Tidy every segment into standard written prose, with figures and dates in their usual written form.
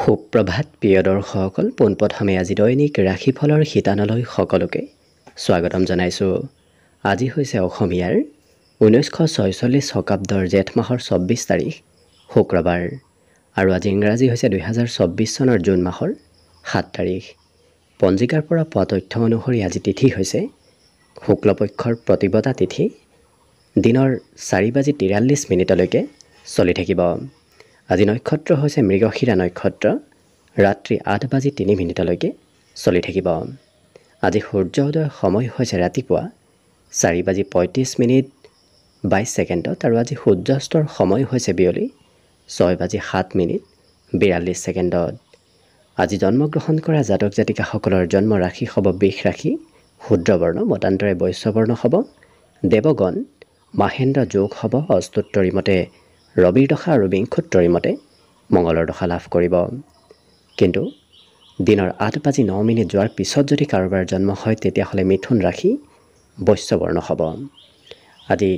সুপ্ৰভাত প্ৰিয় দৰ্শকসকল, পোনপ্ৰথমে আজি দৈনিক ৰাশিফলৰ শিতানলৈ সকলোকে স্বাগতম জনাইছোঁ। আজি হৈছে অসমীয়াৰ 1946 শকাব্দৰ জেঠ মাহৰ 24 তাৰিখ শুক্ৰবাৰ আৰু আজি ইংৰাজী হৈছে 2024 চনৰ জুন মাহৰ 7 তাৰিখ। পঞ্জিকাৰ পৰা পোৱা তথ্য অনুসৰি আজি তিথি হৈছে শুক্লপক্ষৰ প্ৰতিপদা তিথি। দিনৰ 4:43 চলি থাকিব। আজি নক্ষত্ৰ হৈছে মৃগশিৰা নক্ষত্ৰ, ৰাত্ৰি 8:03 চলি থাকিব। আজি সূৰ্য উদয় সময় হৈছে ৰাতিপুৱা 4:35:22 আৰু আজি সূৰ্যাস্তৰ সময় হৈছে বিয়লি 6:07:42। আজি জন্মগ্ৰহণ কৰা জাতক জাতিকাসকলৰ জন্ম ৰাশি হ'ব বৃষ ৰাশি, শূদ্ৰবৰ্ণ, মতান্তৰে বৈশ্যবৰ্ণ হ'ব। দেৱগণ মাহেন্দ্ৰ যোগ হ'ব। অস্তোত্তৰী মতে ৰবিৰ দশা আৰু বিংশোত্তৰী মতে মঙলৰ দশা লাভ কৰিব। কিন্তু দিনৰ 8:09 যোৱাৰ পিছত যদি কাৰোবাৰ জন্ম হয় তেতিয়াহ'লে মিথুন ৰাশি, বৈশ্যবৰ্ণ হ'ব। আজি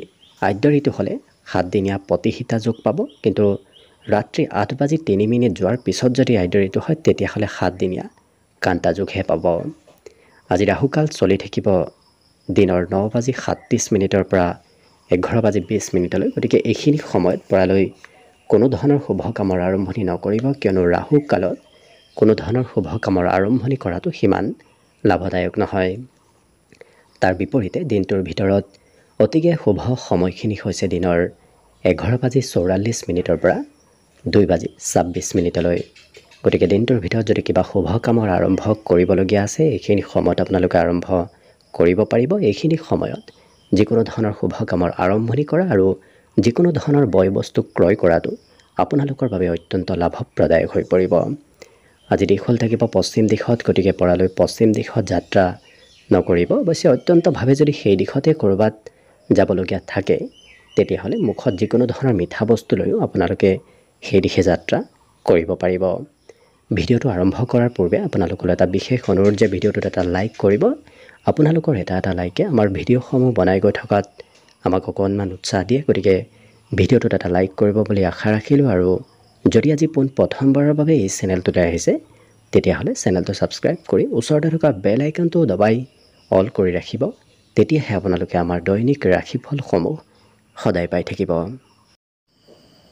আদ্য ঋতু হ'লে 7 দিনীয়া প্ৰতিহিতা যোগ পাব, কিন্তু ৰাত্ৰি 8:03 যোৱাৰ পিছত যদি আদ্য ঋতু হয় তেতিয়াহ'লে 7 দিনীয়া কান্তা যোগহে পাব। আজি ৰাহুকাল চলি থাকিব দিনৰ 9:37 পৰা 11:20। গতিকে এইখিনি সময়ত পৰালৈ কোনো ধৰণৰ শুভ কামৰ আৰম্ভণি নকৰিব, কিয়নো ৰাহু কালত কোনো ধৰণৰ শুভ কামৰ আৰম্ভণি কৰাটো সিমান লাভদায়ক নহয়। তাৰ বিপৰীতে দিনটোৰ ভিতৰত অতিকে শুভ সময়খিনি হৈছে দিনৰ 11:44 পৰা 2:26। গতিকে দিনটোৰ ভিতৰত যদি কিবা শুভ কামৰ আৰম্ভ কৰিবলগীয়া আছে এইখিনি সময়ত আপোনালোকে আৰম্ভ কৰিব পাৰিব। এইখিনি সময়ত যিকোনো ধৰণৰ শুভ কামৰ আৰম্ভণি কৰা আৰু যিকোনো ধৰণৰ বয় বস্তু ক্ৰয় কৰাটো আপোনালোকৰ বাবে অত্যন্ত লাভপ্ৰদায়ক হৈ পৰিব। আজি দিশ হ'ল থাকিব পশ্চিম দিশত, গতিকে পৰালৈ পশ্চিম দিশত যাত্ৰা নকৰিব। অৱশ্যে অত্যন্তভাৱে যদি সেই দিশতে ক'ৰবাত যাবলগীয়া থাকে তেতিয়াহ'লে মুখত যিকোনো ধৰণৰ মিঠা বস্তু লৈও আপোনালোকে সেই দিশে যাত্ৰা কৰিব পাৰিব। ভিডিঅ'টো আৰম্ভ কৰাৰ পূৰ্বে আপোনালোকলৈ এটা বিশেষ অনুৰোধ যে ভিডিঅ'টোত এটা লাইক কৰিব। আপোনালোকৰ এটা লাইকে আমাৰ ভিডিঅ'সমূহ বনাই গৈ থকাত আমাক অকণমান উৎসাহ দিয়ে। গতিকে ভিডিঅ'টোত এটা লাইক কৰিব বুলি আশা ৰাখিলোঁ। আৰু যদি আজি প্ৰথমবাৰৰ বাবে এই চেনেলটোলৈ আহিছে তেতিয়াহ'লে চেনেলটো ছাবস্ক্ৰাইব কৰি ওচৰতে থকা বেল আইকনটো দবাই অল কৰি ৰাখিব। তেতিয়াহে আপোনালোকে আমাৰ দৈনিক ৰাশিফলসমূহ সদায় পাই থাকিব।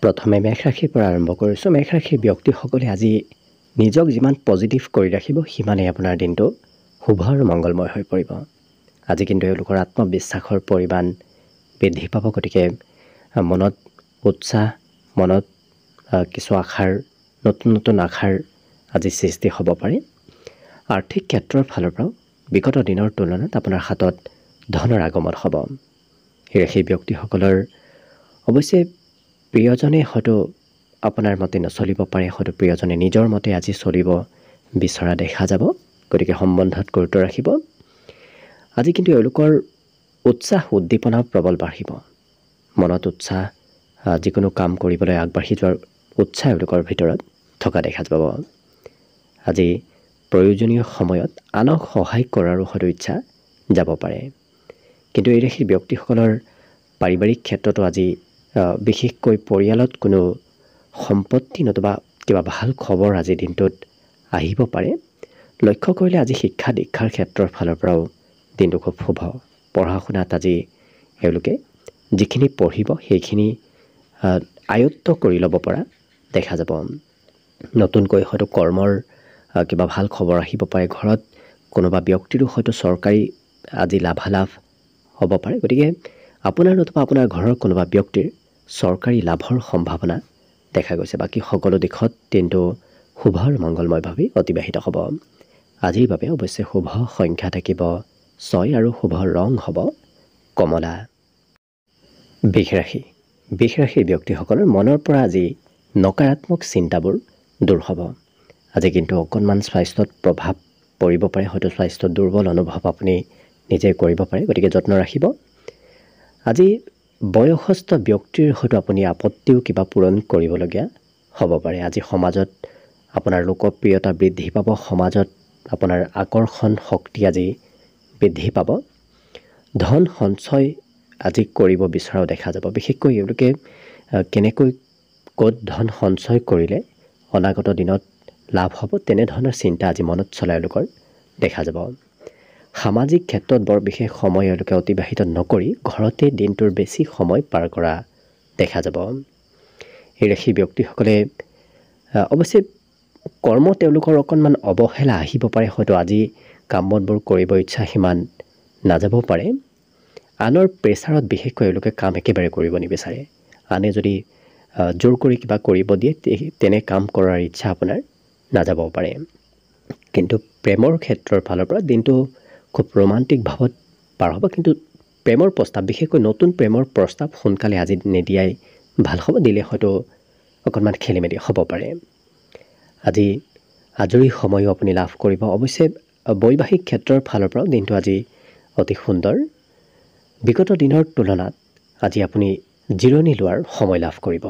প্ৰথমে মেষ ৰাশিৰ পৰা আৰম্ভ কৰিছোঁ। মেষ ৰাশিৰ ব্যক্তিসকলে আজি নিজক যিমান পজিটিভ কৰি ৰাখিব সিমানেই আপোনাৰ দিনটো শুভ আৰু মংগলময় হৈ পৰিব। আজি কিন্তু এওঁলোকৰ আত্মবিশ্বাসৰ পৰিমাণ বৃদ্ধি পাব। গতিকে মনত উৎসাহ, মনত কিছু আশাৰ নতুন আশাৰ আজি সৃষ্টি হ'ব পাৰে। আৰ্থিক ক্ষেত্ৰৰ ফালৰ পৰাও বিগত দিনৰ তুলনাত আপোনাৰ হাতত ধনৰ আগমন হ'ব। সেই ব্যক্তিসকলৰ অৱশ্যে প্ৰিয়জনে হয়তো আপোনাৰ মতে নচলিব পাৰে, হয়তো প্ৰিয়জনে নিজৰ মতে আজি চলিব বিচৰা দেখা যাব। গতিকে সম্বন্ধত গুৰুত্ব ৰাখিব। আজি কিন্তু এওঁলোকৰ উৎসাহ উদ্দীপনাও প্ৰবল বাঢ়িব। মনত উৎসাহ, যিকোনো কাম কৰিবলৈ আগবাঢ়ি যোৱাৰ উৎসাহ এওঁলোকৰ ভিতৰত থকা দেখা যাব। আজি প্ৰয়োজনীয় সময়ত আনক সহায় কৰাৰো হয়তো ইচ্ছা যাব পাৰে। কিন্তু এই ৰাশিৰ ব্যক্তিসকলৰ পাৰিবাৰিক ক্ষেত্ৰতো আজি বিশেষকৈ পৰিয়ালত কোনো সম্পত্তি নতুবা কিবা ভাল খবৰ আজিৰ দিনটোত আহিব পাৰে। লক্ষ্য কৰিলে আজি শিক্ষা দীক্ষাৰ ক্ষেত্ৰৰ ফালৰ পৰাও দিনটো খুব শুভ। পঢ়া শুনাত আজি এওঁলোকে যিখিনি পঢ়িব সেইখিনি আয়ত্ত কৰি ল'ব পৰা দেখা যাব। নতুনকৈ হয়তো কৰ্মৰ কিবা ভাল খবৰ আহিব পাৰে। ঘৰত কোনোবা ব্যক্তিৰো হয়তো চৰকাৰী আজি লাভালাভ হ'ব পাৰে। গতিকে আপোনাৰ নতুবা আপোনাৰ ঘৰৰ কোনোবা ব্যক্তিৰ চৰকাৰী লাভৰ সম্ভাৱনা দেখা গৈছে। বাকী সকলো দিশত দিনটো শুভ আৰু মংগলময়ভাৱে অতিবাহিত হ'ব। আজিৰ বাবে অৱশ্যে শুভ সংখ্যা থাকিব 6 আৰু শুভ ৰং হ'ব কমলা। বৃষ ৰাশি। বৃষ ৰাশিৰ ব্যক্তিসকলৰ মনৰ পৰা আজি নকাৰাত্মক চিন্তাবোৰ দূৰ হ'ব। আজি কিন্তু অকণমান স্বাস্থ্যত প্ৰভাৱ পৰিব পাৰে, হয়তো স্বাস্থ্যত দুৰ্বল অনুভৱ আপুনি নিজে কৰিব পাৰে। গতিকে যত্ন ৰাখিব। আজি বয়সস্থ ব্যক্তিৰ হয়তো আপুনি আপত্তিও কিবা পূৰণ কৰিবলগীয়া হ'ব পাৰে। আজি সমাজত আপোনাৰ লোকপ্ৰিয়তা বৃদ্ধি পাব। সমাজত আপোনাৰ আকৰ্ষণ শক্তি আজি বৃদ্ধি পাব। ধন সঞ্চয় আজি কৰিব বিচৰাও দেখা যাব। বিশেষকৈ এওঁলোকে কেনেকৈ ক'ত ধন সঞ্চয় কৰিলে অনাগত দিনত লাভ হ'ব তেনেধৰণৰ চিন্তা আজি মনত চলাই এওঁলোকৰ দেখা যাব। সামাজিক ক্ষেত্ৰত বৰ বিশেষ সময় এওঁলোকে অতিবাহিত নকৰি ঘৰতে দিনটোৰ বেছি সময় পাৰ কৰা দেখা যাব। এই ৰাশি ব্যক্তিসকলে অৱশ্যে কৰ্ম তেওঁলোকৰ অকণমান অৱহেলা আহিব পাৰে, হয়তো আজি কাম বনবোৰ কৰিব ইচ্ছা সিমান নাযাব পাৰে। আনৰ প্ৰেছাৰত বিশেষকৈ এওঁলোকে কাম একেবাৰে কৰিব নিবিচাৰে। আনে যদি জোৰ কৰি কিবা কৰিব দিয়ে তেনে কাম কৰাৰ ইচ্ছা আপোনাৰ নাযাব পাৰে। কিন্তু প্ৰেমৰ ক্ষেত্ৰৰ ফালৰ পৰা দিনটো খুব ৰোমান্টিক ভাৱত পাৰ হ'ব। কিন্তু প্ৰেমৰ প্ৰস্তাৱ, বিশেষকৈ নতুন প্ৰেমৰ প্ৰস্তাৱ সোনকালে আজি নিদিয়াই ভাল হ'ব। দিলে হয়তো অকণমান খেলি মেলি হ'ব পাৰে। আজি আজৰি সময়ো আপুনি লাভ কৰিব। অৱশ্যে বৈবাহিক ক্ষেত্ৰৰ ফালৰ পৰাও দিনটো আজি অতি সুন্দৰ। বিগত দিনৰ তুলনাত আজি আপুনি জিৰণি লোৱাৰ সময় লাভ কৰিব।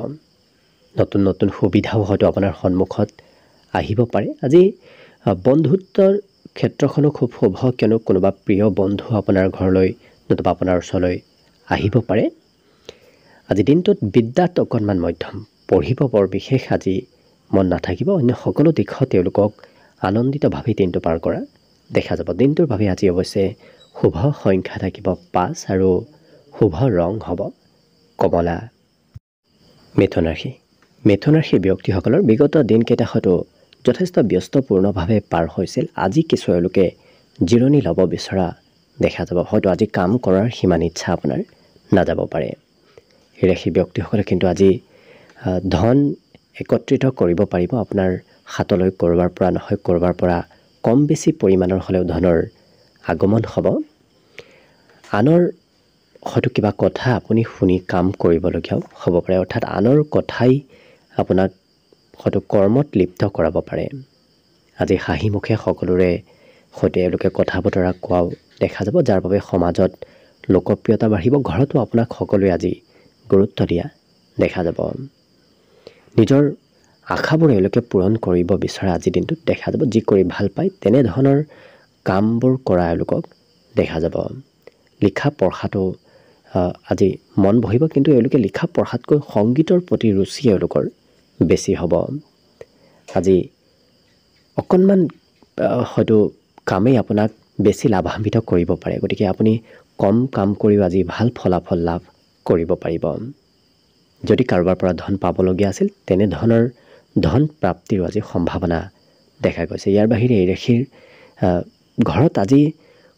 নতুন নতুন সুবিধাও হয়তো আপোনাৰ সন্মুখত আহিব পাৰে। আজি বন্ধুত্বৰ ক্ষেত্ৰখনো খুব শুভ, কিয়নো কোনোবা প্ৰিয় বন্ধু আপোনাৰ ঘৰলৈ নতুবা আপোনাৰ ওচৰলৈ আহিব পাৰে। আজি দিনটোত বিদ্যাত অকণমান মধ্যম, পঢ়িব বৰ বিশেষ আজি মন নাথাকিব। অন্য সকলো দিশত তেওঁলোকক আনন্দিতভাৱে দিনটো পাৰ কৰা দেখা যাব। দিনটোৰ বাবে আজি অৱশ্যে শুভ সংখ্যা থাকিব 5 আৰু শুভ ৰং হ'ব কমলা। মিথুন ৰাশি। মিথুন ৰাশিৰ ব্যক্তিসকলৰ বিগত দিনকেইটা হয়তো যথেষ্ট ব্যস্তপূৰ্ণভাৱে পাৰ হৈছিল। আজি কিছু এওঁলোকে জিৰণি ল'ব বিচৰা দেখা যাব। হয়তো আজি কাম কৰাৰ সিমান ইচ্ছা আপোনাৰ নাযাব পাৰে। এই ৰাশিৰ ব্যক্তিসকলে কিন্তু আজি ধন একত্ৰিত কৰিব পাৰিব। আপোনাৰ হাতলৈ ক'ৰবাৰ পৰা নহয় ক'ৰবাৰ পৰা কম বেছি পৰিমাণৰ হ'লেও ধনৰ আগমন হ'ব। আনৰ হয়তো কিবা কথা আপুনি শুনি কাম কৰিবলগীয়াও হ'ব পাৰে, অৰ্থাৎ আনৰ কথাই আপোনাক হয়তো কৰ্মত লিপ্ত কৰাব পাৰে। আজি হাঁহি মুখে সকলোৰে সৈতে এওঁলোকে কথা বতৰা কোৱাও দেখা যাব, যাৰ বাবে সমাজত লোকপ্ৰিয়তা বাঢ়িব। ঘৰতো আপোনাক সকলোৱে আজি গুৰুত্ব দিয়া দেখা যাব। নিজৰ আশাবোৰ এওঁলোকে পূৰণ কৰিব বিচৰা আজিৰ দিনটোত দেখা যাব। যি কৰি ভাল পায় তেনেধৰণৰ কামবোৰ কৰা এওঁলোকক দেখা যাব। লিখা পঢ়াটো আজি মন বহিব, কিন্তু এওঁলোকে লিখা পঢ়াতকৈ সংগীতৰ প্ৰতি ৰুচি এওঁলোকৰ বেছি হ'ব। আজি অকণমান হয়তো কামেই আপোনাক বেছি লাভান্বিত কৰিব পাৰে, গতিকে আপুনি কম কাম কৰিও আজি ভাল ফলাফল লাভ কৰিব পাৰিব। যদি কাৰোবাৰ পৰা ধন পাবলগীয়া আছিল তেনেধৰণৰ ধন প্ৰাপ্তিৰো আজি সম্ভাৱনা দেখা গৈছে। ইয়াৰ বাহিৰে এই ৰাশিৰ ঘৰত আজি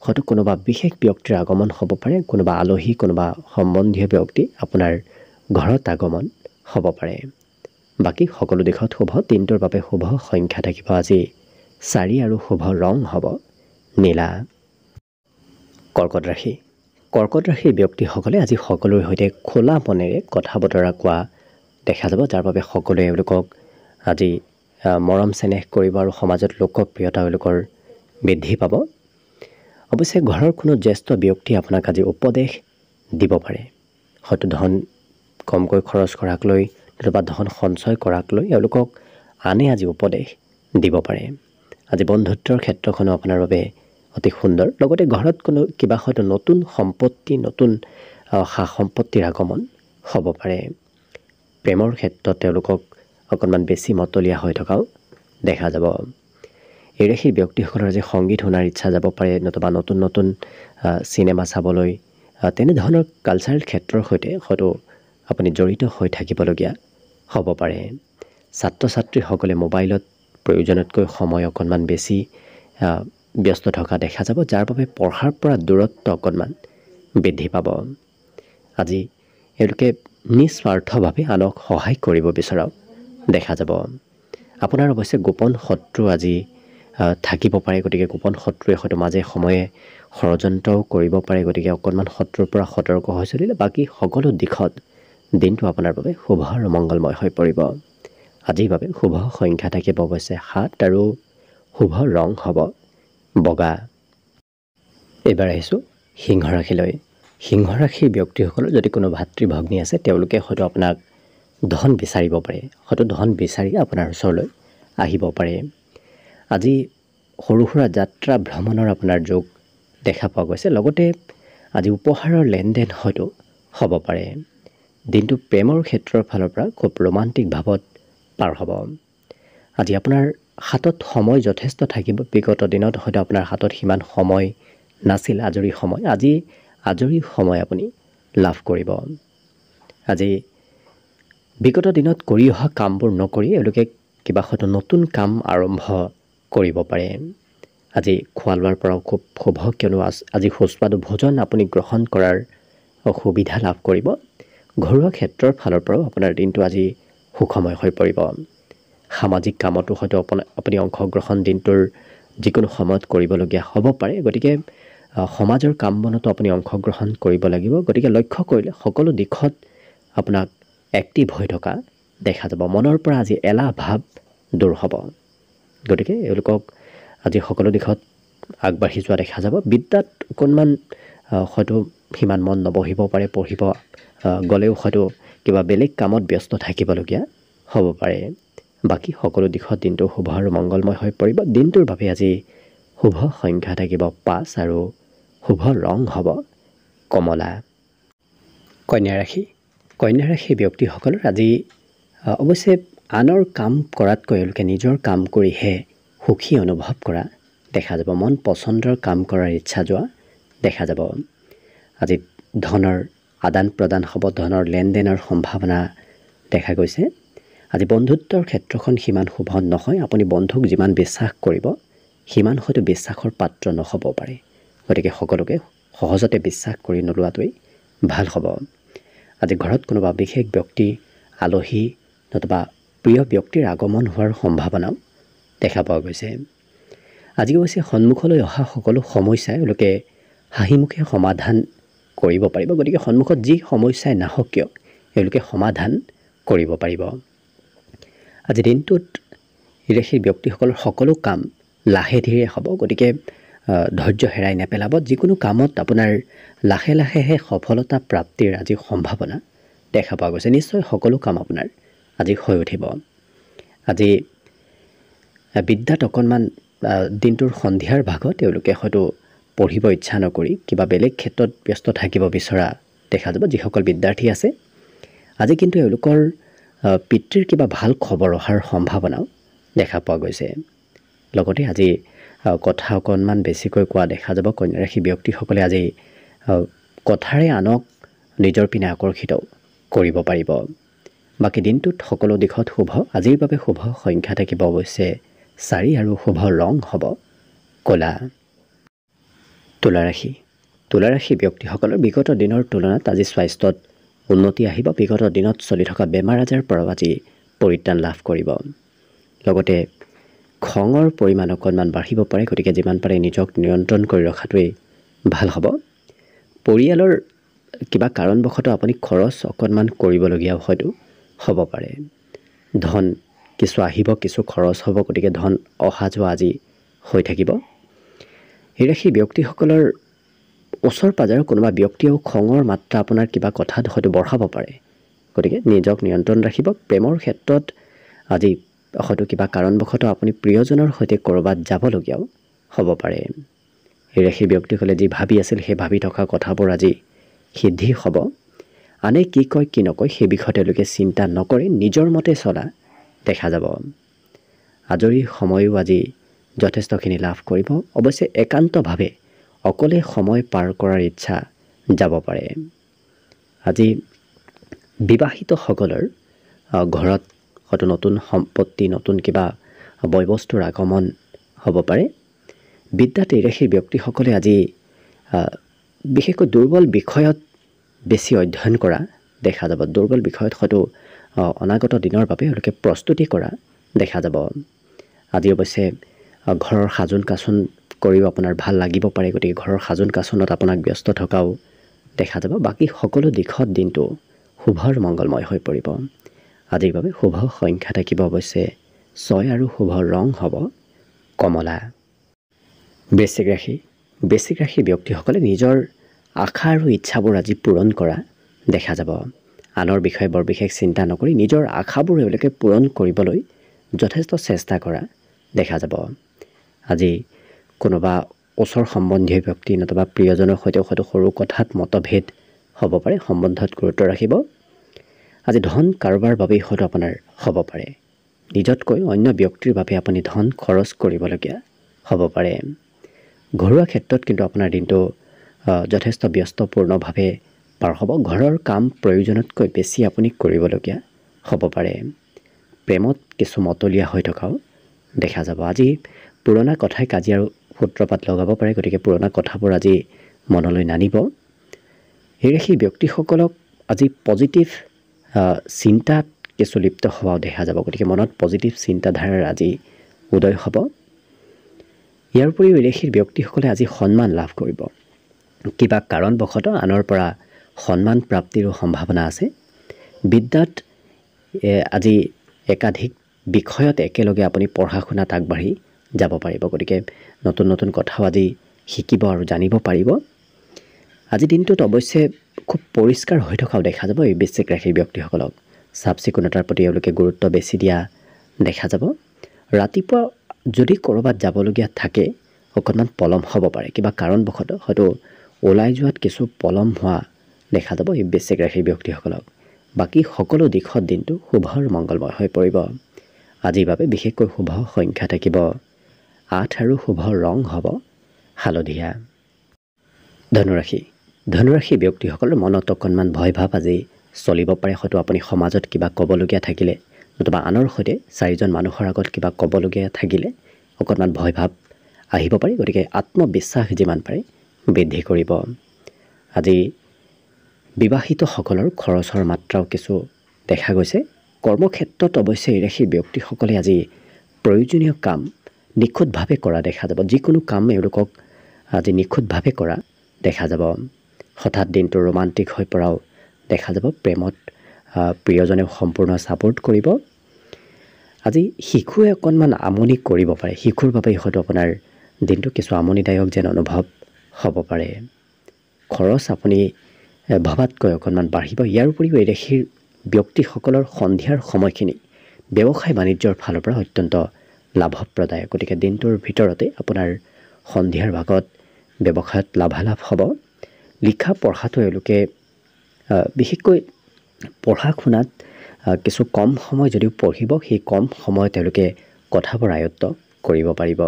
হয়তো কোনোবা বিশেষ ব্যক্তিৰ আগমন হ'ব পাৰে। কোনোবা আলহী, কোনোবা সম্বন্ধীয় ব্যক্তি আপোনাৰ ঘৰত আগমন হ'ব পাৰে। বাকী সকলো দিশত শুভ। দিনটোৰ বাবে শুভ সংখ্যা থাকিব আজি 4 আৰু শুভ ৰং হ'ব নীলা। কৰ্কট ৰাশি। কৰ্কট ৰাশিৰ ব্যক্তিসকলে আজি সকলোৰে সৈতে খোলা মনেৰে কথা বতৰা কোৱা দেখা যাব, যাৰ বাবে সকলোৱে এওঁলোকক আজি মৰম চেনেহ কৰিব আৰু সমাজত লোকপ্ৰিয়তা এওঁলোকৰ বৃদ্ধি পাব। অৱশ্যে ঘৰৰ কোনো জ্যেষ্ঠ ব্যক্তিয়ে আপোনাক আজি উপদেশ দিব পাৰে। হয়তো ধন কমকৈ খৰচ কৰাক লৈ নতুবা ধন সঞ্চয় কৰাক লৈ এওঁলোকক আনে আজি উপদেশ দিব পাৰে। আজি বন্ধুত্বৰ ক্ষেত্ৰখনো আপোনাৰ বাবে অতি সুন্দৰ। লগতে ঘৰত কোনো কিবা হয়তো নতুন সম্পত্তি, নতুন সা সম্পত্তিৰ আগমন হ'ব পাৰে। প্ৰেমৰ ক্ষেত্ৰত তেওঁলোকক অকণমান বেছি মতলীয়া হৈ থকাও দেখা যাব। এই ৰাশিৰ ব্যক্তিসকলৰ আজি সংগীত শুনাৰ ইচ্ছা যাব পাৰে, নতুবা নতুন নতুন চিনেমা চাবলৈ তেনেধৰণৰ কালচাৰেল ক্ষেত্ৰৰ সৈতে হয়তো আপুনি জড়িত হৈ থাকিবলগীয়া হ'ব পাৰে। ছাত্ৰ ছাত্ৰীসকলে মোবাইলত প্ৰয়োজনতকৈ সময় অকণমান বেছি ব্যস্ত থকা দেখা যাব, যাৰ বাবে পঢ়াৰ পৰা দূৰত্ব অকণমান বৃদ্ধি পাব। আজি এওঁলোকে নিস্বাৰ্থভাৱে আনক সহায় কৰিব বিচৰাও দেখা যাব। আপোনাৰ অৱশ্যে গোপন শত্ৰু আজি থাকিব পাৰে, গতিকে গোপন শত্ৰুৱে হয়তো মাজে সময়ে ষড়যন্ত্ৰও কৰিব পাৰে। গতিকে অকণমান শত্ৰুৰ পৰা সতৰ্ক হৈ চলিলে বাকী সকলো দিশত দিনটো আপোনাৰ বাবে শুভ আৰু মংগলময় হৈ পৰিব। আজিৰ বাবে শুভ সংখ্যা থাকিব অৱশ্যে 7 আৰু শুভ ৰং হ'ব বগা। এইবাৰ আহিছোঁ সিংহ ৰাশিলৈ। সিংহ ৰাশিৰ ব্যক্তিসকলৰ যদি কোনো ভাতৃ ভগ্নী আছে, তেওঁলোকে হয়তো আপোনাক ধন বিচাৰিব পাৰে, হয়তো ধন বিচাৰি আপোনাৰ ওচৰলৈ আহিব পাৰে। আজি সৰু সুৰা যাত্ৰা ভ্ৰমণৰ আপোনাৰ যোগ দেখা পোৱা গৈছে। লগতে আজি উপহাৰৰ লেনদেন হয়তো হ'ব পাৰে। দিনটো প্ৰেমৰ ক্ষেত্ৰৰ ফালৰ পৰা খুব ৰোমান্টিক ভাৱত পাৰ হ'ব। আজি আপোনাৰ হাতত সময় যথেষ্ট থাকিব। বিগত দিনত হয়তো আপোনাৰ হাতত সিমান সময় নাছিল, আজৰি সময়। আজি আজৰি সময় আপুনি লাভ কৰিব। আজি বিগত দিনত কৰি অহা কামবোৰ নকৰি এওঁলোকে কিবা হয়তো নতুন কাম আৰম্ভ কৰিব পাৰে। আজি খোৱা লোৱাৰ পৰাও খুব শুভ, কিয়নো আজি সুস্বাদু ভোজন আপুনি গ্ৰহণ কৰাৰ সুবিধা লাভ কৰিব। ঘৰুৱা ক্ষেত্ৰৰ ফালৰ পৰাও আপোনাৰ দিনটো আজি সুখময় হৈ পৰিব। সামাজিক কামতো হয়তো আপুনি অংশগ্ৰহণ দিনটোৰ যিকোনো সময়ত কৰিবলগীয়া হ'ব পাৰে। গতিকে সমাজৰ কাম বনতো আপুনি অংশগ্ৰহণ কৰিব লাগিব। গতিকে লক্ষ্য কৰিলে সকলো দিশত আপোনাক এক্টিভ হৈ থকা দেখা যাব। মনৰ পৰা আজি এলাহ ভাৱ দূৰ হ'ব। গতিকে এওঁলোকক আজি সকলো দিশত আগবাঢ়ি যোৱা দেখা যাব। বিদ্যাত অকণমান হয়তো সিমান মন নবহিব পাৰে, পঢ়িব গ'লেও হয়তো কিবা বেলেগ কামত ব্যস্ত থাকিবলগীয়া হ'ব পাৰে। বাকী সকলো দিশত দিনটো শুভ আৰু মংগলময় হৈ পৰিব। দিনটোৰ বাবে আজি শুভ সংখ্যা থাকিব 5 আৰু শুভ ৰং হ'ব কমলা। কন্যা ৰাশি। কন্যা ৰাশি ব্যক্তিসকলৰ আজি অৱশ্যে আনৰ কাম কৰাতকৈ এওঁলোকে নিজৰ কাম কৰিহে সুখী অনুভৱ কৰা দেখা যাব। মন পচন্দৰ কাম কৰাৰ ইচ্ছা যোৱা দেখা যাব। আজি ধনৰ আদান প্ৰদান হ'ব, ধনৰ লেনদেনৰ সম্ভাৱনা দেখা গৈছে। আজি বন্ধুত্বৰ ক্ষেত্ৰখন সিমান শুভ নহয়। আপুনি বন্ধুক যিমান বিশ্বাস কৰিব সিমান হয়তো বিশ্বাসৰ পাত্ৰ নহ'ব পাৰে। গতিকে সকলোকে সহজতে বিশ্বাস কৰি নোলোৱাটোৱেই ভাল হ'ব। আজি ঘৰত কোনোবা বিশেষ ব্যক্তি, আলহী নতুবা প্ৰিয় ব্যক্তিৰ আগমন হোৱাৰ সম্ভাৱনাও দেখা পোৱা গৈছে। আজি অৱশ্যে সন্মুখলৈ অহা সকলো সমস্যাই এওঁলোকে হাঁহিমুখে সমাধান কৰিব পাৰিব। গতিকে সন্মুখত যি সমস্যাই নাহক কিয় এওঁলোকে সমাধান কৰিব পাৰিব। আজি দিনটোত ৰাশিৰ ব্যক্তিসকলৰ সকলো কাম লাহে ধীৰে হ'ব। গতিকে ধৈৰ্য হেৰাই নেপেলাব। যিকোনো কামত আপোনাৰ লাহে লাহেহে সফলতা প্ৰাপ্তিৰ আজি সম্ভাৱনা দেখা পোৱা গৈছে। নিশ্চয় সকলো কাম আপোনাৰ আজি হৈ উঠিব। আজি বিদ্যাত অকণমান দিনটোৰ সন্ধিয়াৰ ভাগত তেওঁলোকে হয়তো পঢ়িব ইচ্ছা নকৰি কিবা বেলেগ ক্ষেত্ৰত ব্যস্ত থাকিব বিচৰা দেখা যাব যিসকল বিদ্যাৰ্থী আছে। আজি কিন্তু এওঁলোকৰ পিতৃৰ কিবা ভাল খবৰ অহাৰ সম্ভাৱনাও দেখা পোৱা গৈছে। লগতে আজি কথা অকণমান বেছিকৈ কোৱা দেখা যাব। কন্যা ৰাশি ব্যক্তিসকলে আজি কথাৰে আনক নিজৰ পিনে আকৰ্ষিত কৰিব পাৰিব। বাকী দিনটোত সকলো দিশত শুভ। আজিৰ বাবে শুভ সংখ্যা থাকিব অৱশ্যে 4 আৰু শুভ ৰং হ'ব ক'লা। তুলা ৰাশি। তুলা ৰাশি ব্যক্তিসকলৰ বিগত দিনৰ তুলনাত আজি স্বাস্থ্যত উন্নতি আহিব। বিগত দিনত চলি থকা বেমাৰ আজাৰৰ পৰাও আজি পৰিত্ৰাণ লাভ কৰিব। লগতে খঙৰ পৰিমাণ অকণমান বাঢ়িব পাৰে। গতিকে যিমান পাৰে নিজক নিয়ন্ত্ৰণ কৰি ৰখাটোৱেই ভাল হ'ব। পৰিয়ালৰ কিবা কাৰণবশতঃ আপুনি খৰচ অকণমান কৰিবলগীয়াও হয়তো হ'ব পাৰে। ধন কিছু আহিব, কিছু খৰচ হ'ব। গতিকে ধন অহা যোৱা আজি হৈ থাকিব। এই ৰাশি ব্যক্তিসকলৰ ওচৰ পাজৰৰ কোনোবা ব্যক্তিয়েও খঙৰ মাত্ৰা আপোনাৰ কিবা কথাত হয়তো বঢ়াব পাৰে। গতিকে নিজক নিয়ন্ত্ৰণ ৰাখিব। প্ৰেমৰ ক্ষেত্ৰত আজি হয়তো কিবা কাৰণবশতঃ আপুনি প্ৰিয়জনৰ সৈতে ক'ৰবাত যাবলগীয়াও হ'ব পাৰে। এই ৰাশি ব্যক্তিসকলে যি ভাবি আছিল সেই ভাবি থকা কথাবোৰ আজি সিদ্ধি হ'ব। আনে কি কয় কি নকয় সেই বিষয়ে তেওঁলোকে চিন্তা নকৰি নিজৰ মতে চলা দেখা যাব। আজৰি সময়ো আজি যথেষ্টখিনি লাভ কৰিব। অৱশ্যে একান্তভাৱে অকলে সময় পাৰ কৰাৰ ইচ্ছা যাব পাৰে। আজি বিবাহিতসকলৰ ঘৰত হয়তো নতুন সম্পত্তি, নতুন কিবা বয় বস্তুৰ আগমন হ'ব পাৰে। বিদ্যাত এই ৰাশিৰ ব্যক্তিসকলে আজি বিশেষকৈ দুৰ্বল বিষয়ত বেছি অধ্যয়ন কৰা দেখা যাব। দুৰ্বল বিষয়ত হয়তো অনাগত দিনৰ বাবে তেওঁলোকে প্ৰস্তুতি কৰা দেখা যাব। আজি অৱশ্যে ঘৰৰ সাজোন কাচোন কৰিও আপোনাৰ ভাল লাগিব পাৰে। গতিকে ঘৰৰ সাজোন কাচোনত আপোনাক ব্যস্ত থকাও দেখা যাব। বাকী সকলো দিশত দিনটো শুভ আৰু মংগলময় হৈ পৰিব। আজিৰ বাবে শুভ সংখ্যা থাকিব অৱশ্যে 6 আৰু শুভ ৰং হ'ব কমলা। বৃশ্চিক ৰাশি। বৃশ্চিক ৰাশি ব্যক্তিসকলে নিজৰ আশা আৰু ইচ্ছাবোৰ আজি পূৰণ কৰা দেখা যাব। আনৰ বিষয়ে বৰ বিশেষ চিন্তা নকৰি নিজৰ আশাবোৰ এওঁলোকে পূৰণ কৰিবলৈ যথেষ্ট চেষ্টা কৰা দেখা যাব। আজি কোনোবা ওচৰ সম্বন্ধীয় ব্যক্তি নতুবা প্ৰিয়জনৰ সৈতে হয়তো সৰু কথাত মতভেদ হ'ব পাৰে। সম্বন্ধত গুৰুত্ব ৰাখিব। আজি ধন কাৰোবাৰ বাবেই হয়তো আপোনাৰ হ'ব পাৰে। নিজতকৈ অন্য ব্যক্তিৰ বাবে আপুনি ধন খৰচ কৰিবলগীয়া হ'ব পাৰে। ঘৰুৱা ক্ষেত্ৰত কিন্তু আপোনাৰ দিনটো যথেষ্ট ব্যস্তপূৰ্ণভাৱে পাৰ হ'ব। ঘৰৰ কাম প্ৰয়োজনতকৈ বেছি আপুনি কৰিবলগীয়া হ'ব পাৰে। প্ৰেমত কিছু মতলীয়া হৈ থকাও দেখা যাব। আজি পুৰণা কথাই কাজিয়াৰ সূত্ৰপাত লগাব পাৰে, গতিকে পুৰণা কথাবোৰ আজি মনলৈ নানিব। এই ৰাশিৰ ব্যক্তিসকলক আজি পজিটিভ চিন্তাত কিছু লিপ্ত হোৱাও দেখা যাব, গতিকে মনত পজিটিভ চিন্তাধাৰাৰ আজি উদয় হ'ব। ইয়াৰ উপৰিও এই ৰাশিৰ ব্যক্তিসকলে আজি সন্মান লাভ কৰিব। কিবা কাৰণবশতঃ আনৰ পৰা সন্মান প্ৰাপ্তিৰো সম্ভাৱনা আছে। বিদ্যাত আজি একাধিক বিষয়ত একেলগে আপুনি পঢ়া শুনাত আগবাঢ়ি যাব পাৰিব, গতিকে নতুন নতুন কথাও আজি শিকিব আৰু জানিব পাৰিব। আজি দিনটোত অৱশ্যে খুব পৰিষ্কাৰ হৈ থকাও দেখা যাব এই বৃশ্চিক ৰাশিৰ ব্যক্তিসকলক। চাফ চিকুণতাৰ প্ৰতি এওঁলোকে গুৰুত্ব বেছি দিয়া দেখা যাব। ৰাতিপুৱা যদি ক'ৰবাত যাবলগীয়া থাকে অকণমান পলম হ'ব পাৰে, কিবা কাৰণবশতঃ হয়তো ওলাই যোৱাত কিছু পলম হোৱা দেখা যাব এই বৃশ্চিক ৰাশিৰ ব্যক্তিসকলক। বাকী সকলো দিশত দিনটো শুভ আৰু মংগলময় হৈ পৰিব। আজিৰ বাবে বিশেষকৈ শুভ সংখ্যা থাকিব 8 আৰু শুভ ৰং হ'ব হালধীয়া। ধনুৰাশি ব্যক্তিসকলৰ মনত অকণমান ভয় ভাৱ আজি চলিব পাৰে। হয়তো আপুনি সমাজত কিবা ক'বলগীয়া থাকিলে, নতুবা আনৰ সৈতে 4জন মানুহৰ আগত কিবা ক'বলগীয়া থাকিলে অকণমান ভয় ভাৱ আহিব পাৰে, গতিকে আত্মবিশ্বাস যিমান পাৰে বৃদ্ধি কৰিব। আজি বিবাহিতসকলৰ খৰচৰ মাত্ৰাও কিছু দেখা গৈছে। কৰ্মক্ষেত্ৰত অৱশ্যে এই ৰাশিৰ ব্যক্তিসকলে আজি প্ৰয়োজনীয় কাম নিখুঁতভাৱে কৰা দেখা যাব। যিকোনো কাম এওঁলোকক আজি নিখুঁতভাৱে কৰা দেখা যাব। হঠাৎ দিনটো ৰোমান্টিক হৈ পৰাও দেখা যাব। প্ৰেমত প্ৰিয়জনে সম্পূৰ্ণ ছাপোৰ্ট কৰিব। আজি শিশুৱে অকণমান আমনি কৰিব পাৰে, শিশুৰ বাবে হয়তো আপোনাৰ দিনটো কিছু আমনিদায়ক যেন অনুভৱ হ'ব পাৰে। খৰচ আপুনি ভবাতকৈ অকণমান বাঢ়িব। ইয়াৰ উপৰিও এই ৰাশিৰ ব্যক্তিসকলৰ সন্ধিয়াৰ সময়খিনি ব্যৱসায় বাণিজ্যৰ ফালৰ পৰা অত্যন্ত লাভপ্ৰদায়ক, গতিকে দিনটোৰ ভিতৰতে আপোনাৰ সন্ধিয়াৰ ভাগত ব্যৱসায়ত লাভালাভ হ'ব। লিখা পঢ়াটো এওঁলোকে বিশেষকৈ পঢ়া শুনাত কিছু কম সময় যদিও পঢ়িব, সেই কম সময়ত তেওঁলোকে কথাবোৰ আয়ত্ব কৰিব পাৰিব।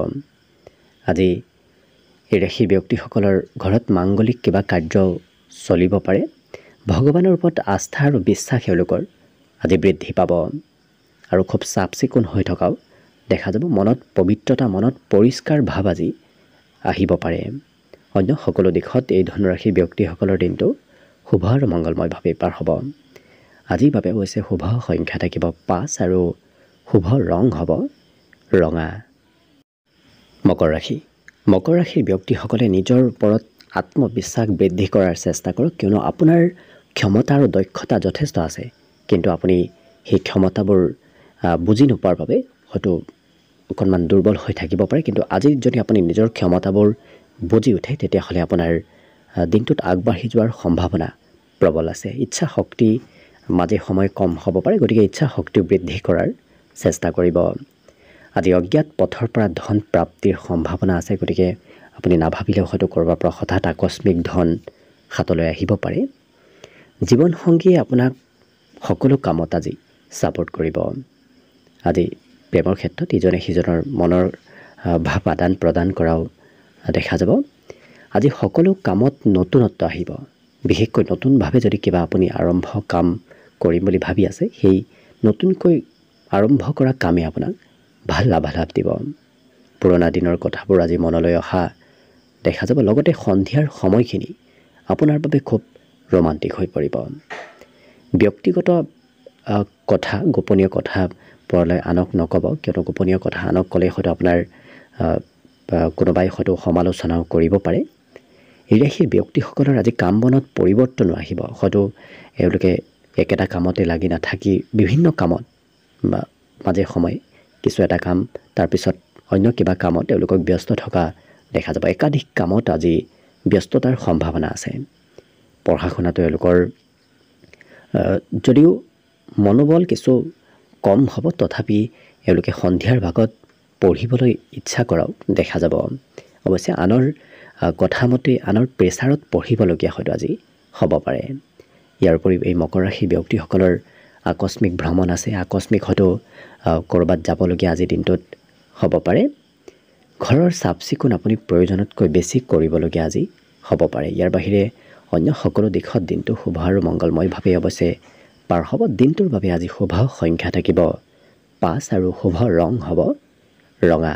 আজি এই ৰাশিৰ ব্যক্তিসকলৰ ঘৰত মাংগলিক কিবা কাৰ্য চলিব পাৰে। ভগৱানৰ ওপৰত আস্থা আৰু বিশ্বাস এওঁলোকৰ আজি বৃদ্ধি পাব আৰু খুব চাফ চিকুণ হৈ থকাও দেখা যাব। মনত পবিত্ৰতা, মনত পৰিষ্কাৰ ভাৱ আজি আহিব পাৰে। অন্য সকলো দিশত এই ধনুৰাশিৰ ব্যক্তিসকলৰ দিনটো শুভ আৰু মংগলময়ভাৱে পাৰ হ'ব। আজিৰ বাবে অৱশ্যে শুভ সংখ্যা থাকিব 5 আৰু শুভ ৰং হ'ব ৰঙা। মকৰ ৰাশিৰ ব্যক্তিসকলে নিজৰ ওপৰত আত্মবিশ্বাস বৃদ্ধি কৰাৰ চেষ্টা কৰক, কিয়নো আপোনাৰ ক্ষমতা আৰু দক্ষতা যথেষ্ট আছে, কিন্তু আপুনি সেই ক্ষমতাবোৰ বুজি নোপোৱাৰ বাবে হয়তো অকণমান দুৰ্বল হৈ থাকিব পাৰে। কিন্তু আজি যদি আপুনি নিজৰ ক্ষমতাবোৰ বুজি উঠে তেতিয়াহ'লে আপোনাৰ দিনটোত আগবাঢ়ি যোৱাৰ সম্ভাৱনা প্ৰবল আছে। ইচ্ছা শক্তি মাজে সময়ে কম হ'ব পাৰে, গতিকে ইচ্ছা শক্তি বৃদ্ধি কৰাৰ চেষ্টা কৰিব। আজি অজ্ঞাত পথৰ পৰা ধন প্ৰাপ্তিৰ সম্ভাৱনা আছে, গতিকে আপুনি নাভাবিলেও হয়তো ক'ৰবাৰ পৰা হঠাৎ আকস্মিক ধন হাতলৈ আহিব পাৰে। জীৱনসংগীয়ে আপোনাক সকলো কামত আজি ছাপোৰ্ট কৰিব। আজি প্ৰেমৰ ক্ষেত্ৰত ইজনে সিজনৰ মনৰ ভাৱ আদান প্ৰদান কৰাও দেখা যাব। আজি সকলো কামত নতুনত্ব আহিব। বিশেষকৈ নতুনভাৱে যদি কিবা আপুনি আৰম্ভ কাম কৰিম বুলি ভাবি আছে, সেই নতুনকৈ আৰম্ভ কৰা কামে আপোনাক ভাল লাভালাভ দিব। পুৰণা দিনৰ কথাবোৰ আজি মনলৈ অহা দেখা যাব। লগতে সন্ধিয়াৰ সময়খিনি আপোনাৰ বাবে খুব ৰোমান্টিক হৈ পৰিব। ব্যক্তিগত কথা, গোপনীয় কথা পৰলৈ আনক নক'ব, কিয়নো গোপনীয় কথা আনক ক'লে হয়তো আপোনাৰ কোনোবাই হয়তো সমালোচনাও কৰিব পাৰে। এই ৰাশিৰ ব্যক্তিসকলৰ আজি কাম বনত পৰিৱৰ্তনো আহিব। হয়তো এওঁলোকে একেটা কামতে লাগি নাথাকি বিভিন্ন কামত মাজে সময়ে কিছু এটা কাম তাৰপিছত অন্য কিবা কামত তেওঁলোকক ব্যস্ত থকা দেখা যাব। একাধিক কামত আজি ব্যস্ততাৰ সম্ভাৱনা আছে। পঢ়া শুনাটো এওঁলোকৰ যদিও মনোবল কিছু কম হ'ব, তথাপি এওঁলোকে সন্ধিয়াৰ ভাগত পঢ়িবলৈ ইচ্ছা কৰাও দেখা যাব। অৱশ্যে আনৰ কথা মতে আনৰ প্ৰেছাৰত পঢ়িবলগীয়া হয়তো আজি হ'ব পাৰে। ইয়াৰ উপৰিও এই মকৰ ৰাশিৰ ব্যক্তিসকলৰ আকস্মিক ভ্ৰমণ আছে, আকস্মিক হয়তো ক'ৰবাত যাবলগীয়া আজিৰ দিনটোত হ'ব পাৰে। ঘৰৰ চাফ চিকুণ আপুনি প্ৰয়োজনতকৈ বেছি কৰিবলগীয়া আজি হ'ব পাৰে। ইয়াৰ বাহিৰে অন্য সকলো দিশত দিনটো শুভ আৰু মংগলময়ভাৱে অৱশ্যে পাৰ হ'ব। দিনটোৰ বাবে আজি শুভ সংখ্যা থাকিব 5 আৰু শুভ ৰং হ'ব ৰঙা।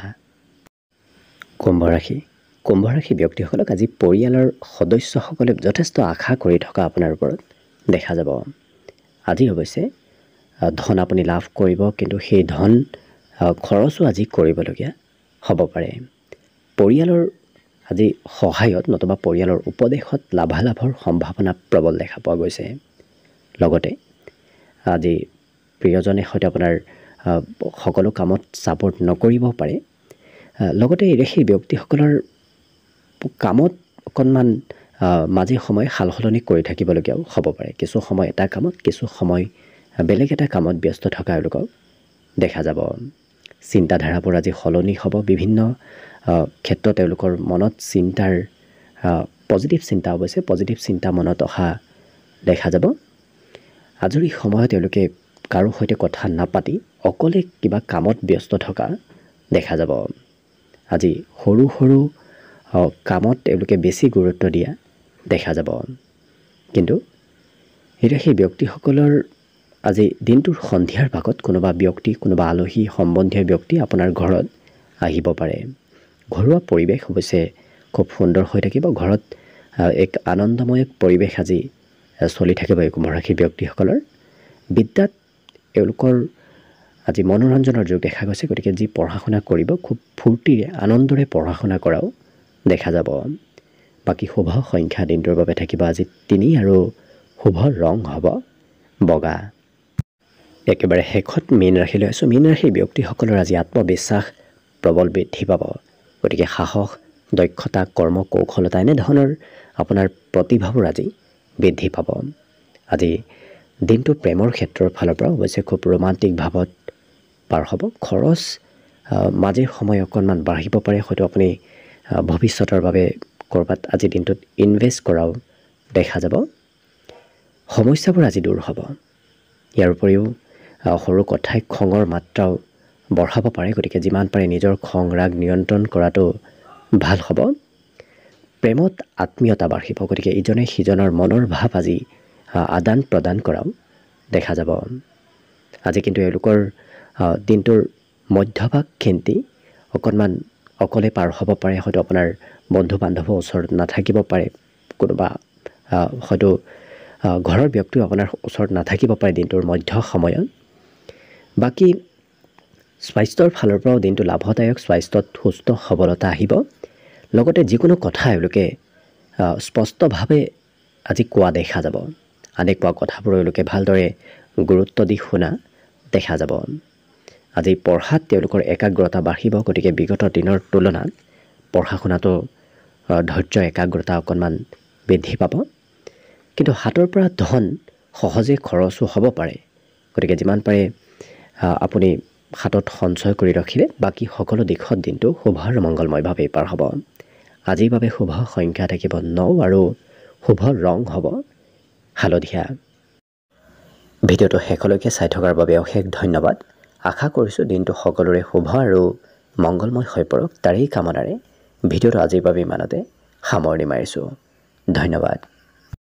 কুম্ভ ৰাশি। কুম্ভ ৰাশি ব্যক্তিসকলক আজি পৰিয়ালৰ সদস্যসকলে যথেষ্ট আশা কৰি থকা আপোনাৰ ওপৰত দেখা যাব। আজি অৱশ্যে ধন আপুনি লাভ কৰিব, কিন্তু সেই ধন খৰচো আজি কৰিবলগীয়া হ'ব পাৰে। পৰিয়ালৰ আজি সহায়ত নতুবা পৰিয়ালৰ উপদেশত লাভালাভৰ সম্ভাৱনা প্ৰবল দেখা পোৱা গৈছে। লগতে আজি প্ৰিয়জনে হয়তো আপোনাৰ সকলো কামত ছাপোৰ্ট নকৰিবও পাৰে। লগতে সেই ব্যক্তিসকলৰ কামত অকণমান মাজে সময়ে সাল সলনি কৰি থাকিবলগীয়াও হ'ব পাৰে। কিছু সময় এটা কামত, কিছু সময় বেলেগ এটা কামত ব্যস্ত থকা এওঁলোকক দেখা যাব। চিন্তাধাৰাবোৰ আজি সলনি হ'ব। বিভিন্ন ক্ষেত্ৰত তেওঁলোকৰ মনত চিন্তাৰ পজিটিভ চিন্তা অৱশ্যে পজিটিভ চিন্তা মনত অহা দেখা যাব। আজৰি সময়ত তেওঁলোকে কাৰো সৈতে কথা নাপাতি অকলে কিবা কামত ব্যস্ত থকা দেখা যাব। আজি সৰু সৰু কামত তেওঁলোকে বেছি গুৰুত্ব দিয়া দেখা যাব। কিন্তু এতিয়া সেই ব্যক্তিসকলৰ আজি দিনটোৰ সন্ধিয়াৰ ভাগত কোনোবা ব্যক্তি, কোনোবা আলহী সম্বন্ধীয় ব্যক্তি আপোনাৰ ঘৰত আহিব পাৰে। ঘৰুৱা পৰিৱেশ অৱশ্যে খুব সুন্দৰ হৈ থাকিব। ঘৰত এক আনন্দময় পৰিৱেশ আজি চলি থাকিব এই কুম্ভ ৰাশিৰ ব্যক্তিসকলৰ। বিদ্যাত এওঁলোকৰ আজি মনোৰঞ্জনৰ যুগ দেখা গৈছে। গতিকে যি পঢ়া শুনা কৰিব খুব ফূৰ্তিৰে আনন্দৰে পঢ়া শুনা কৰাও দেখা যাব। বাকী শুভ সংখ্যা দিনটোৰ বাবে থাকিব আজি 3 আৰু শুভ ৰং হ'ব বগা। একেবাৰে শেষত মীন ৰাশিলৈ আছোঁ। মীন ৰাশিৰ ব্যক্তিসকলৰ আজি আত্মবিশ্বাস প্ৰবল বৃদ্ধি পাব। গতিকে সাহস, দক্ষতা, কৰ্ম কৌশলতা এনেধৰণৰ আপোনাৰ প্ৰতিভাবোৰ আজি বৃদ্ধি পাব। আজি দিনটো প্ৰেমৰ ক্ষেত্ৰৰ ফালৰ পৰা অৱশ্যে খুব ৰোমান্টিক ভাৱত পাৰ হ'ব। খৰচ মাজে সময়ে অকণমান বাঢ়িব পাৰে। হয়তো আপুনি ভৱিষ্যতৰ বাবে ক'ৰবাত আজি দিনটোত ইনভেষ্ট কৰাও দেখা যাব। সমস্যাবোৰ আজি দূৰ হ'ব। ইয়াৰ উপৰিও সৰু কথাই খঙৰ মাত্ৰাও বঢ়াব পাৰে। গতিকে যিমান পাৰে নিজৰ খং ৰাগ নিয়ন্ত্ৰণ কৰাটো ভাল হ'ব। প্ৰেমত আত্মীয়তা বাঢ়িব। গতিকে ইজনে সিজনৰ মনৰ ভাৱ আজি আদান প্ৰদান কৰাও দেখা যাব। আজি কিন্তু এওঁলোকৰ দিনটোৰ মধ্যভাগখিনি অকণমান অকলে পাৰ হ'ব পাৰে। হয়তো আপোনাৰ বন্ধু বান্ধৱো ওচৰত নাথাকিব পাৰে। কোনোবা হয়তো ঘৰৰ ব্যক্তিও আপোনাৰ ওচৰত নাথাকিব পাৰে দিনটোৰ মধ্য সময়ত। বাকী স্বাস্থ্যৰ ফালৰ পৰাও দিনটো লাভদায়ক। স্বাস্থ্যত সুস্থ সবলতা আহিব। লগতে যিকোনো কথা এওঁলোকে স্পষ্টভাৱে আজি কোৱা দেখা যাব। আনে কোৱা কথাবোৰ এওঁলোকে ভালদৰে গুৰুত্ব দি শুনা দেখা যাব। আজি পঢ়াত তেওঁলোকৰ একাগ্ৰতা বাঢ়িব। গতিকে বিগত দিনৰ তুলনাত পঢ়া শুনাটো ধৈৰ্য একাগ্ৰতা অকণমান বৃদ্ধি পাব। কিন্তু হাতৰ পৰা ধন সহজে খৰচো হ'ব পাৰে। গতিকে যিমান পাৰে আপুনি হাতত সঞ্চয় কৰি ৰাখিলে বাকী সকলো দিশত দিনটো শুভ আৰু মংগলময়ভাৱে পাৰ হ'ব। আজিৰ বাবে শুভ সংখ্যা থাকিব 9 আৰু শুভ ৰং হ'ব হালধীয়া। ভিডিঅ'টো শেষলৈকে চাই থকাৰ বাবে অশেষ ধন্যবাদ। আশা কৰিছোঁ দিনটো সকলোৰে শুভ আৰু মংগলময় হৈ পৰক। তাৰেই কামনাৰে ভিডিঅ'টো আজিৰ বাবে ইমানতে সামৰণি মাৰিছোঁ। ধন্যবাদ।